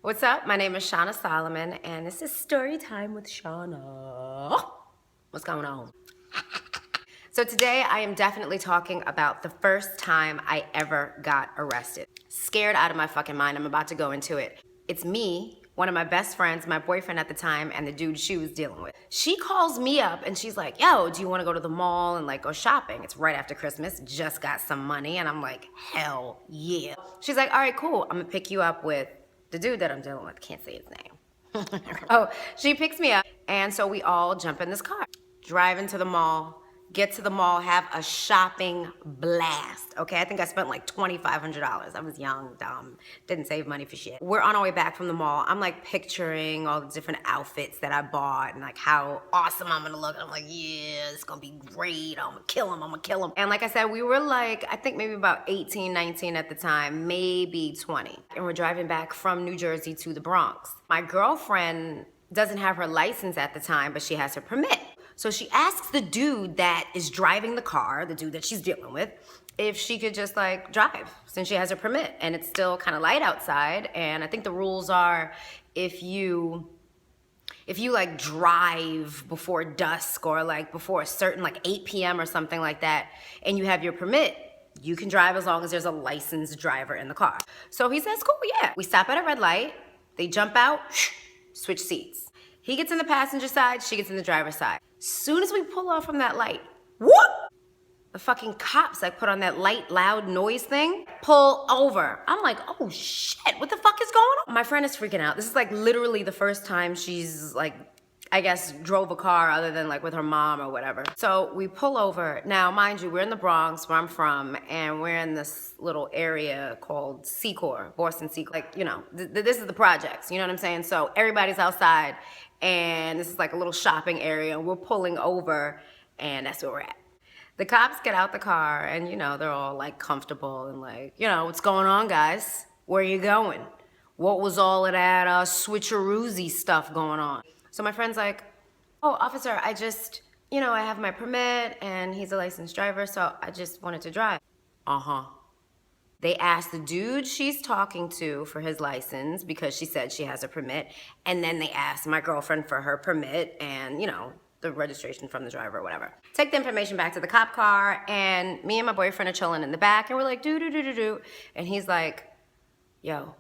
What's up? My name is Shana Solomon, and this is Story Time with Shana. What's going on? So today I am definitely talking about the first time I ever got arrested. Scared out of my fucking mind. I'm about to go into it. It's me, one of my best friends, my boyfriend at the time, and the dude she was dealing with. She calls me up and she's like, yo, do you want to go to the mall and like go shopping? It's right after Christmas, just got some money. And I'm like, hell yeah. She's like, all right, cool. I'm gonna pick you up with the dude that I'm dealing with. Can't say his name. Oh, she picks me up, and so we all jump in this car, drive into the mall, get to the mall, have a shopping blast. Okay, I think I spent like $2,500. I was young, dumb, didn't save money for shit. We're on our way back from the mall. I'm like picturing all the different outfits that I bought and like how awesome I'm gonna look. I'm like, yeah, it's gonna be great. I'm gonna kill him, I'm gonna kill him. And like I said, we were like, I think maybe about 18, 19 at the time, maybe 20. And we're driving back from New Jersey to the Bronx. My girlfriend doesn't have her license at the time, but she has her permit. So she asks the dude that is driving the car, the dude that she's dealing with, if she could just like drive since she has her permit and it's still kind of light outside. And I think the rules are if you like drive before dusk or like before a certain like 8 p.m. or something like that and you have your permit, you can drive as long as there's a licensed driver in the car. So he says, cool, yeah. We stop at a red light, they jump out, switch seats. He gets in the passenger side, she gets in the driver's side. Soon as we pull off from that light, whoop! The fucking cops like put on that light, loud noise thing, pull over. I'm like, oh shit, what the fuck is going on? My friend is freaking out. This is like literally the first time she's like, I guess, drove a car other than like with her mom or whatever. So we pull over. Now, mind you, we're in the Bronx, where I'm from, and we're in this little area called Secor, Boston Secor. Like, you know, this is the projects, you know what I'm saying? So everybody's outside, and this is like a little shopping area, and we're pulling over, and that's where we're at. The cops get out the car, and, you know, they're all like comfortable and like, you know, what's going on, guys? Where are you going? What was all of that switcheroozy stuff going on? So my friend's like, oh, officer, I just, you know, I have my permit and he's a licensed driver, so I just wanted to drive. Uh-huh. They asked the dude she's talking to for his license because she said she has a permit, and then they asked my girlfriend for her permit and, you know, the registration from the driver or whatever. Take the information back to the cop car, and me and my boyfriend are chilling in the back, and we're like, do. And he's like, yo,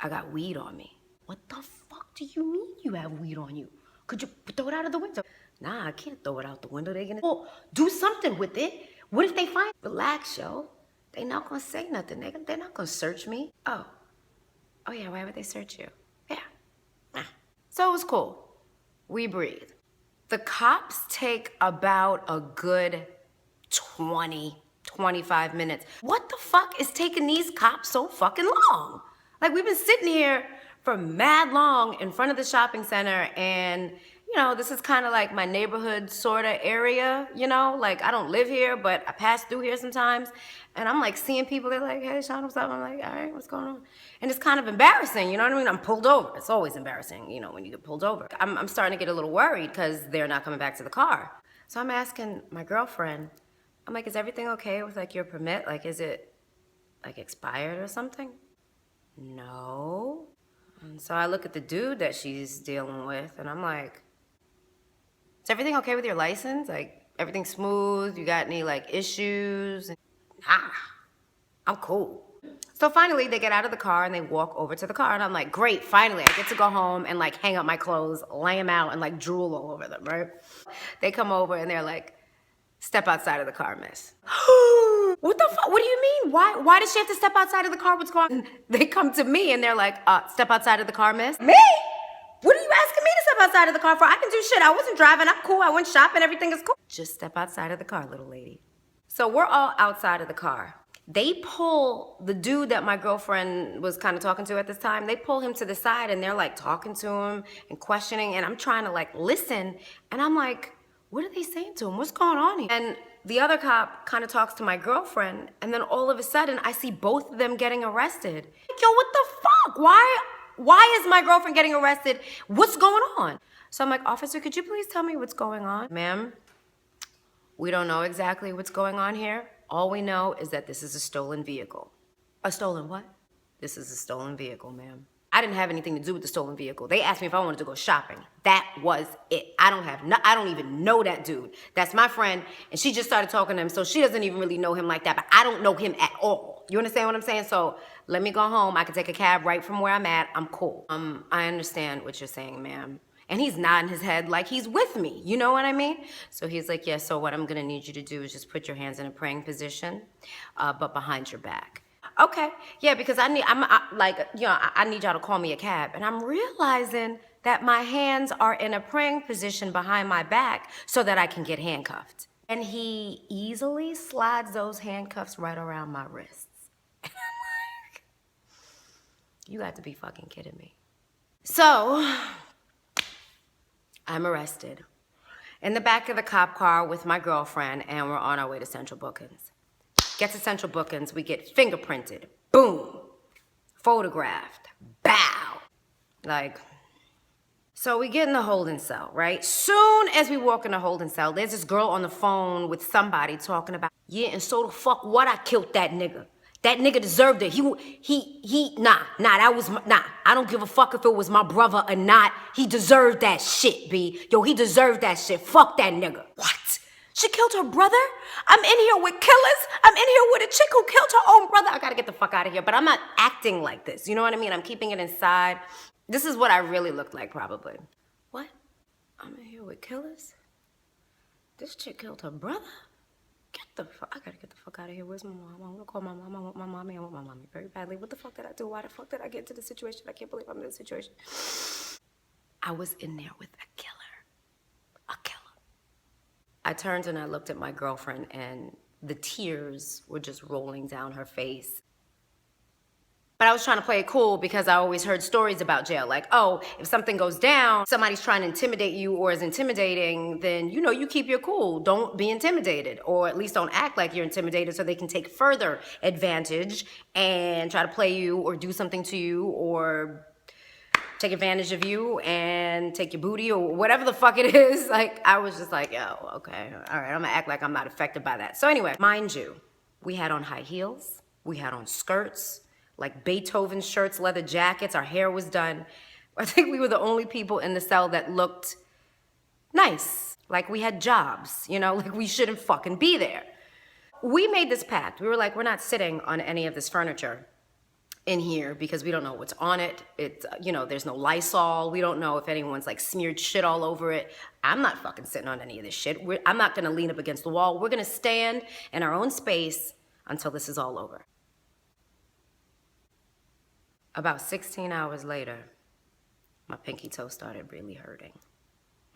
I got weed on me. What the fuck do you mean you have weed on you? Could you throw it out of the window? Nah, I can't throw it out the window. They're gonna, well, do something with it. What if they find, relax, yo. They not gonna say nothing. They're not gonna search me. Oh yeah, why would they search you? Yeah. So it was cool. We breathe. The cops take about a good 20, 25 minutes. What the fuck is taking these cops so fucking long? Like, we've been sitting here for mad long in front of the shopping center, and, you know, this is kind of like my neighborhood sort of area, you know? Like, I don't live here, but I pass through here sometimes, and I'm like seeing people, they're like, hey, Sean, what's up? I'm like, all right, what's going on? And it's kind of embarrassing, you know what I mean? I'm pulled over. It's always embarrassing, you know, when you get pulled over. I'm starting to get a little worried because they're not coming back to the car. So I'm asking my girlfriend, I'm like, is everything okay with like your permit? Like, is it like expired or something? No. And so I look at the dude that she's dealing with, and I'm like, is everything okay with your license? Like, everything smooth? You got any like issues? Nah, I'm cool. So finally they get out of the car and they walk over to the car, and I'm like, great, finally I get to go home and like hang up my clothes, lay them out, and like drool all over them, right? They come over and they're like, step outside of the car, miss. What the fuck? What do you mean? Why does she have to step outside of the car? What's going on? They come to me and they're like, step outside of the car, miss. Me? What are you asking me to step outside of the car for? I can do shit. I wasn't driving. I'm cool. I went shopping. Everything is cool. Just step outside of the car, little lady. So we're all outside of the car. They pull the dude that my girlfriend was kind of talking to at this time, they pull him to the side and they're like talking to him and questioning, and I'm trying to like listen, and I'm like, what are they saying to him? What's going on here? And the other cop kind of talks to my girlfriend, and then all of a sudden I see both of them getting arrested. Like, yo, what the fuck? Why is my girlfriend getting arrested? What's going on? So I'm like, officer, could you please tell me what's going on? Ma'am, we don't know exactly what's going on here. All we know is that this is a stolen vehicle. A stolen what? This is a stolen vehicle, ma'am. I didn't have anything to do with the stolen vehicle. They asked me if I wanted to go shopping. That was it. I don't even know that dude. That's my friend, and she just started talking to him, so she doesn't even really know him like that, but I don't know him at all. You understand what I'm saying? So let me go home. I can take a cab right from where I'm at. I'm cool. I understand what you're saying, ma'am. And he's nodding his head like he's with me. You know what I mean? So he's like, yeah, so what I'm gonna need you to do is just put your hands in a praying position, but behind your back. Okay, yeah, because I need y'all to call me a cab. And I'm realizing that my hands are in a praying position behind my back so that I can get handcuffed. And he easily slides those handcuffs right around my wrists. And I'm like, you got to be fucking kidding me. So, I'm arrested in the back of the cop car with my girlfriend, and we're on our way to Central Bookings. Get to Central Bookings, we get fingerprinted, boom, photographed, bow. So we get in the holding cell, right? Soon as we walk in the holding cell, there's this girl on the phone with somebody talking about, yeah, and so the fuck what, I killed that nigga. That nigga deserved it. I don't give a fuck if it was my brother or not. He deserved that shit, B. Yo, he deserved that shit. Fuck that nigga. What? She killed her brother? I'm in here with killers? I'm in here with a chick who killed her own brother? I gotta get the fuck out of here. But I'm not acting like this. You know what I mean? I'm keeping it inside. This is what I really looked like, probably. What? I'm in here with killers? This chick killed her brother? I gotta get the fuck out of here. Where's my mom? I wanna call my mom. I want my mommy. I want my mommy very badly. What the fuck did I do? Why the fuck did I get into this situation? I can't believe I'm in this situation. I was in there with a killer. A killer. I turned and I looked at my girlfriend, and the tears were just rolling down her face. But I was trying to play it cool because I always heard stories about jail. Like, oh, if something goes down, somebody's trying to intimidate you or is intimidating, then, you know, you keep your cool. Don't be intimidated, or at least don't act like you're intimidated so they can take further advantage and try to play you or do something to you or take advantage of you and take your booty or whatever the fuck it is. Like, I was just like, yo, okay, all right, I'm gonna act like I'm not affected by that. So anyway, mind you, we had on high heels, we had on skirts, like Beethoven shirts, leather jackets, our hair was done. I think we were the only people in the cell that looked nice, like we had jobs, you know, like we shouldn't fucking be there. We made this pact. We were like, we're not sitting on any of this furniture in here because we don't know what's on it. It's, you know, there's no Lysol. We don't know if anyone's like smeared shit all over it. I'm not fucking sitting on any of this shit. I'm not gonna lean up against the wall. We're gonna stand in our own space until this is all over. About 16 hours later, my pinky toe started really hurting.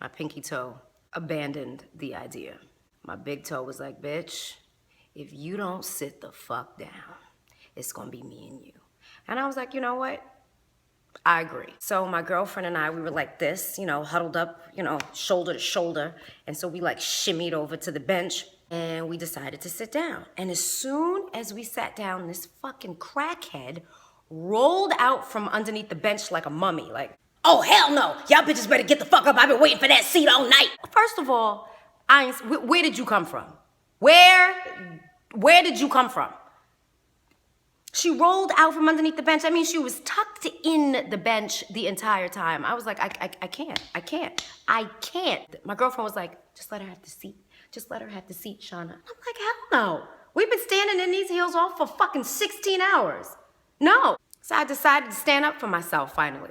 My pinky toe abandoned the idea. My big toe was like, bitch, if you don't sit the fuck down, it's gonna be me and you. And I was like, you know what? I agree. So my girlfriend and I, we were like this, you know, huddled up, you know, shoulder to shoulder. And so we like shimmied over to the bench and we decided to sit down. And as soon as we sat down, this fucking crackhead rolled out from underneath the bench like a mummy, like, oh, hell no, y'all bitches better get the fuck up. I've been waiting for that seat all night. First of all, where did you come from? Where did you come from? She rolled out from underneath the bench. I mean, she was tucked in the bench the entire time. I was like, I can't. My girlfriend was like, just let her have the seat. Just let her have the seat, Shana. I'm like, hell no. We've been standing in these heels all for fucking 16 hours. No. So I decided to stand up for myself finally.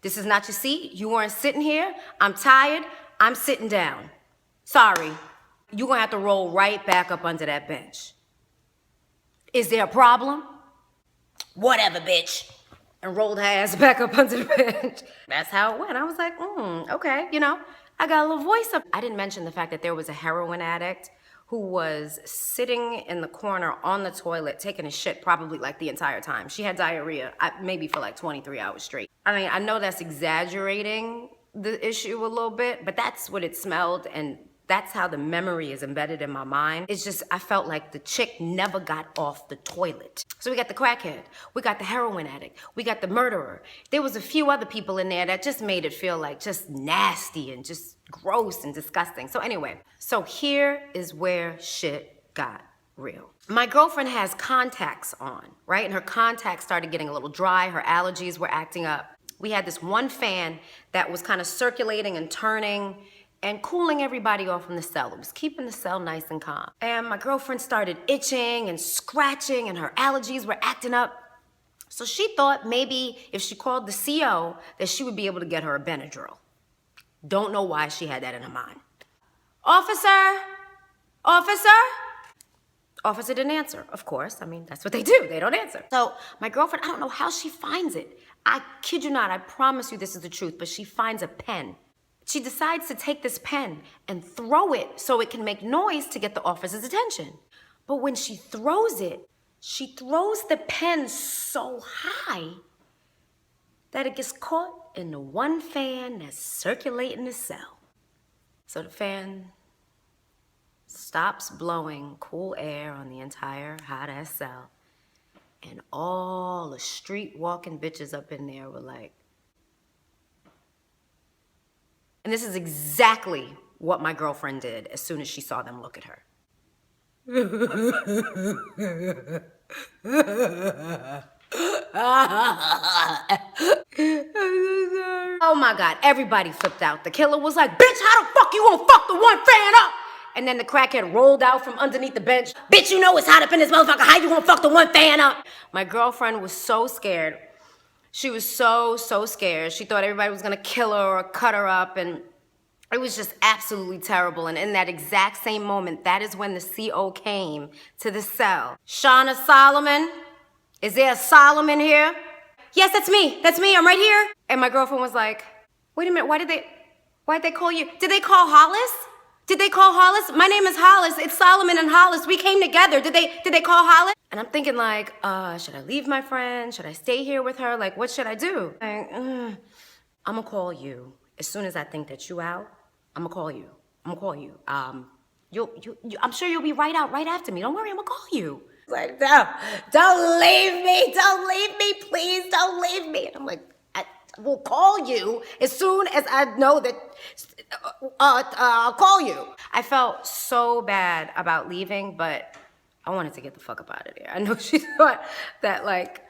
This is not your seat. You weren't sitting here. I'm tired. I'm sitting down. Sorry. You're gonna have to roll right back up under that bench. Is there a problem? Whatever, bitch. And rolled her ass back up under the bench. That's how it went. I was like, okay, you know, I got a little voice up. I didn't mention the fact that there was a heroin addict who was sitting in the corner on the toilet taking a shit probably like the entire time. She had diarrhea, maybe for like 23 hours straight. I mean, I know that's exaggerating the issue a little bit, but that's what it smelled, and that's how the memory is embedded in my mind. It's just, I felt like the chick never got off the toilet. So we got the crackhead, we got the heroin addict, we got the murderer. There was a few other people in there that just made it feel like just nasty and just gross and disgusting. So anyway, so here is where shit got real. My girlfriend has contacts on, right? And her contacts started getting a little dry. Her allergies were acting up. We had this one fan that was kind of circulating and turning and cooling everybody off in the cell. It was keeping the cell nice and calm. And my girlfriend started itching and scratching and her allergies were acting up. So she thought maybe if she called the CO that she would be able to get her a Benadryl. Don't know why she had that in her mind. Officer, officer. Officer didn't answer, of course. I mean, that's what they do. They don't answer. So my girlfriend, I don't know how she finds it. I kid you not, I promise you this is the truth, but she finds a pen. She decides to take this pen and throw it so it can make noise to get the officer's attention. But when she throws it, she throws the pen so high that it gets caught in the one fan that's circulating the cell. So the fan stops blowing cool air on the entire hot-ass cell. And all the street-walking bitches up in there were like... And this is exactly what my girlfriend did as soon as she saw them look at her. Oh my God, everybody flipped out. The killer was like, bitch, how the fuck you gonna fuck the one fan up? And then the crackhead rolled out from underneath the bench. Bitch, you know it's hot up in this motherfucker. How you gonna fuck the one fan up? My girlfriend was so scared. She was so scared. She thought everybody was gonna kill her or cut her up, and it was just absolutely terrible. And in that exact same moment, that is when the CO came to the cell. Shana Solomon, is there a Solomon here? Yes, that's me, I'm right here. And my girlfriend was like, wait a minute, why'd they call you? Did they call Hollis? Did they call Hollis? My name is Hollis. It's Solomon and Hollis. We came together. Did they call Hollis? And I'm thinking like, should I leave my friend? Should I stay here with her? Like, what should I do? Like, I'm gonna call you. As soon as I think that you out, I'm gonna call you. I'm sure you'll be right out right after me. Don't worry, I'm gonna call you. Like, no, don't leave me, please don't leave me. And I'm like, I will call you as soon as I know that, I'll call you. I felt so bad about leaving, but I wanted to get the fuck up out of there. I know she thought that, like,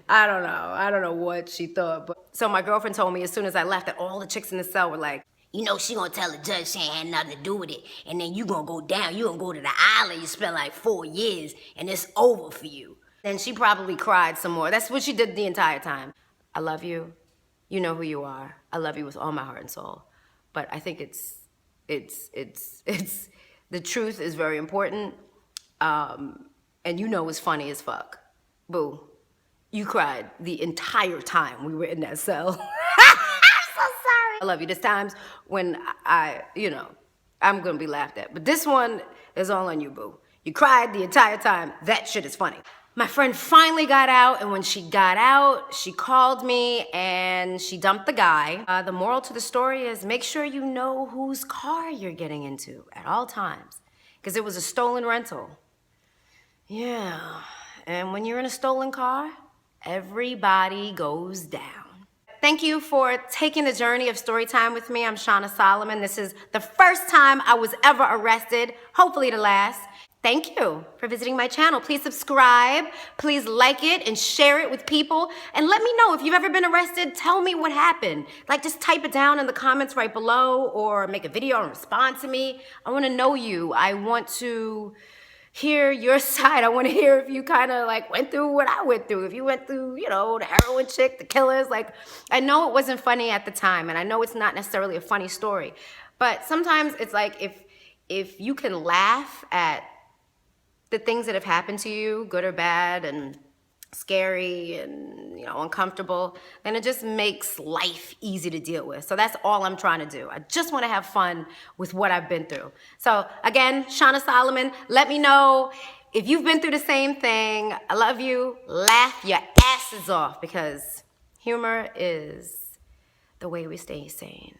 I don't know what she thought. But so my girlfriend told me as soon as I left that all the chicks in the cell were like, you know, she gonna tell the judge she ain't had nothing to do with it. And then you gonna go down, you gonna go to the island, you spend like 4 years, and it's over for you. Then she probably cried some more. That's what she did the entire time. I love you. You know who you are. I love you with all my heart and soul. But I think the truth is very important. And you know it's funny as fuck. Boo, you cried the entire time we were in that cell. I love you. There's times when I'm gonna be laughed at. But this one is all on you, boo. You cried the entire time. That shit is funny. My friend finally got out, and when she got out, she called me and she dumped the guy. The moral to the story is make sure you know whose car you're getting into at all times, because it was a stolen rental. Yeah, and when you're in a stolen car, everybody goes down. Thank you for taking the journey of story time with me. I'm Shana Solomon. This is the first time I was ever arrested, hopefully the last. Thank you for visiting my channel. Please subscribe, please like it and share it with people. And let me know if you've ever been arrested, tell me what happened. Like, just type it down in the comments right below or make a video and respond to me. I wanna know you. I want to hear your side. I want to hear if you kind of like went through what I went through. If you went through, the heroin chick, the killers. Like, I know it wasn't funny at the time, and I know it's not necessarily a funny story. But sometimes it's like if you can laugh at the things that have happened to you, good or bad, and scary and uncomfortable, then it just makes life easy to deal with. So that's all I'm trying to do. I just want to have fun with what I've been through. So again, Shana Solomon, let me know if you've been through the same thing. I love you. Laugh your asses off, because humor is the way we stay sane.